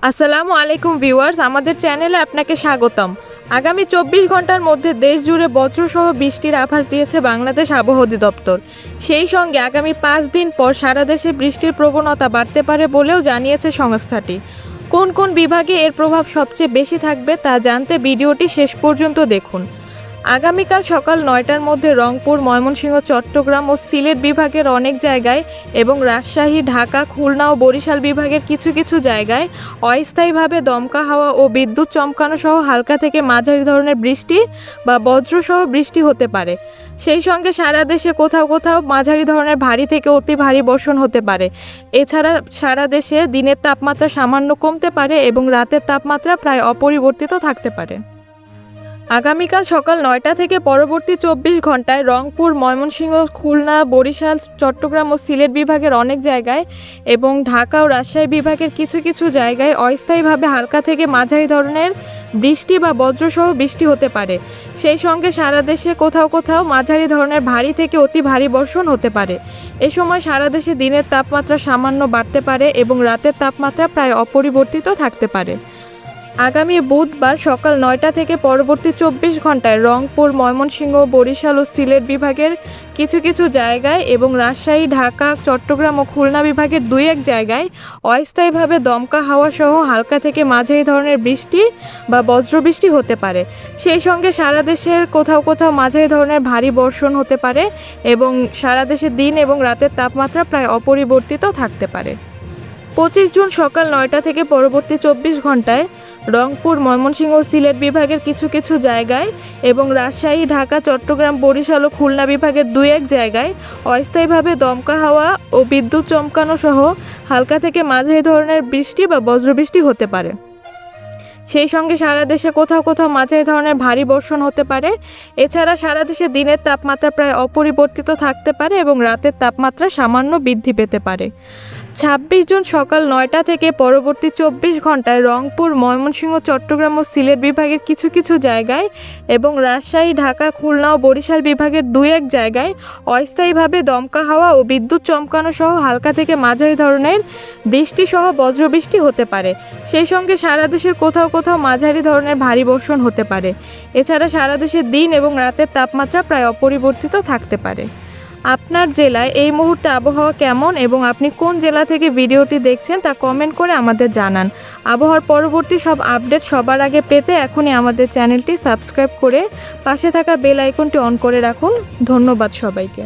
আসসালামু আলাইকুম ভিউয়ার্স, আমাদের চ্যানেলে আপনাকে স্বাগতম। আগামী 24 ঘন্টার মধ্যে দেশ জুড়ে বজ্রসহ বৃষ্টির আভাস দিয়েছে বাংলাদেশ আবহাওয়া অধিদপ্তর। সেই সঙ্গে আগামী 5 দিন পর সারা দেশে বৃষ্টির প্রবণতা বাড়তে পারে বলেও জানিয়েছে সংস্থাটি। কোন কোন বিভাগে এর প্রভাব সবচেয়ে বেশি থাকবে তা জানতে ভিডিওটি শেষ পর্যন্ত দেখুন। আগামীকাল সকাল 9টার মধ্যে রংপুর, ময়মনসিংহ, চট্টগ্রাম ও সিলেট বিভাগের অনেক জায়গায় এবং রাজশাহী, ঢাকা, খুলনা ও বরিশাল বিভাগের কিছু কিছু জায়গায় অস্থায়ীভাবে দমকা হাওয়া ও বিদ্যুৎ চমকানো সহ হালকা থেকে মাঝারি ধরনের বৃষ্টি বা বজ্রসহ বৃষ্টি হতে পারে। সেই সঙ্গে সারা দেশে কোথাও কোথাও মাঝারি ধরনের ভারী থেকে অতি ভারী বর্ষণ হতে পারে। এছাড়া সারা দেশে দিনের তাপমাত্রা সামান্য কমতে পারে এবং রাতের তাপমাত্রা প্রায় অপরিবর্তিত থাকতে পারে। আগামীকাল সকাল 9টা থেকে পরবর্তী 24 ঘন্টায় রংপুর, ময়মনসিংহ, খুলনা, বরিশাল, চট্টগ্রাম ও সিলেট বিভাগের অনেক জায়গায় এবং ঢাকা ও রাজশাহী বিভাগের কিছু কিছু জায়গায় অস্থায়ীভাবে হালকা থেকে মাঝারি ধরনের বৃষ্টি বা বজ্রসহ বৃষ্টি হতে পারে। সেই সঙ্গে সারা দেশে কোথাও কোথাও মাঝারি ধরনের ভারী থেকে অতি ভারী বর্ষণ হতে পারে। এ সময় সারা দেশে দিনের তাপমাত্রা সামান্য বাড়তে পারে এবং রাতের তাপমাত্রা প্রায় অপরিবর্তিত থাকতে পারে। আগামী বুধবার সকাল 9টা থেকে পরবর্তী 24 ঘন্টায় রংপুর, ময়মনসিংহ, বরিশাল ও সিলেট বিভাগের কিছু কিছু জায়গায় এবং রাজশাহী, ঢাকা, চট্টগ্রাম ও খুলনা বিভাগের 2-1 জায়গায় অস্থায়ীভাবে দমকা হাওয়া সহ হালকা থেকে মাঝারি ধরনের বৃষ্টি বা বজ্রবৃষ্টি হতে পারে। সেই সঙ্গে সারা দেশের কোথাও কোথাও মাঝারি ধরনের ভারী বর্ষণ হতে পারে এবং সারা দেশে দিন এবং রাতের তাপমাত্রা প্রায় অপরিবর্তিত থাকতে পারে। 25 জুন সকাল 9টা থেকে পরবর্তী 24 ঘন্টায় রংপুর, ময়মনসিংহ ও সিলেট বিভাগের কিছু কিছু জায়গায় এবং রাজশাহী, ঢাকা, চট্টগ্রাম, বরিশাল ও খুলনা বিভাগের 2-1 জায়গায় অস্থায়ীভাবে দমকা হাওয়া ও বিদ্যুৎ চমকানো সহ হালকা থেকে মাঝারি ধরনের বৃষ্টি বা বজ্রবৃষ্টি হতে পারে। সেই সঙ্গে সারা দেশে কোথাও কোথাও মাঝারি ধরনের ভারী বর্ষণ হতে পারে। এছাড়া সারা দেশে দিনের তাপমাত্রা প্রায় অপরিবর্তিত থাকতে পারে এবং রাতের তাপমাত্রা সামান্য বৃদ্ধি পেতে পারে। 26 জুন সকাল 9টা থেকে পরবর্তী 24 ঘন্টায় রংপুর, ময়মনসিংহ, চট্টগ্রাম ও সিলেট বিভাগের কিছু কিছু জায়গায় এবং রাজশাহী, ঢাকা, খুলনা ও বরিশাল বিভাগের 2-1 জায়গায় অস্থায়ীভাবে দমকা হাওয়া ও বিদ্যুৎ চমকানো সহ হালকা থেকে মাঝারি ধরনের বৃষ্টি সহ বজ্রবৃষ্টি হতে পারে। সেই সঙ্গে সারা দেশের কোথাও কোথাও মাঝারি ধরনের ভারী বর্ষণ হতে পারে। এছাড়া সারা দেশের দিন এবং রাতের তাপমাত্রা প্রায় অপরিবর্তিত থাকতে পারে। আপনার জেলায় এই মুহূর্তে আবহাওয়া কেমন এবং আপনি কোন জেলা থেকে ভিডিওটি দেখছেন তা কমেন্ট করে আমাদের জানান। আবহাওয়ার পরবর্তী সব আপডেট সবার আগে পেতে এখনই আমাদের চ্যানেলটি সাবস্ক্রাইব করে পাশে থাকা বেল আইকনটি অন করে রাখুন। ধন্যবাদ সবাইকে।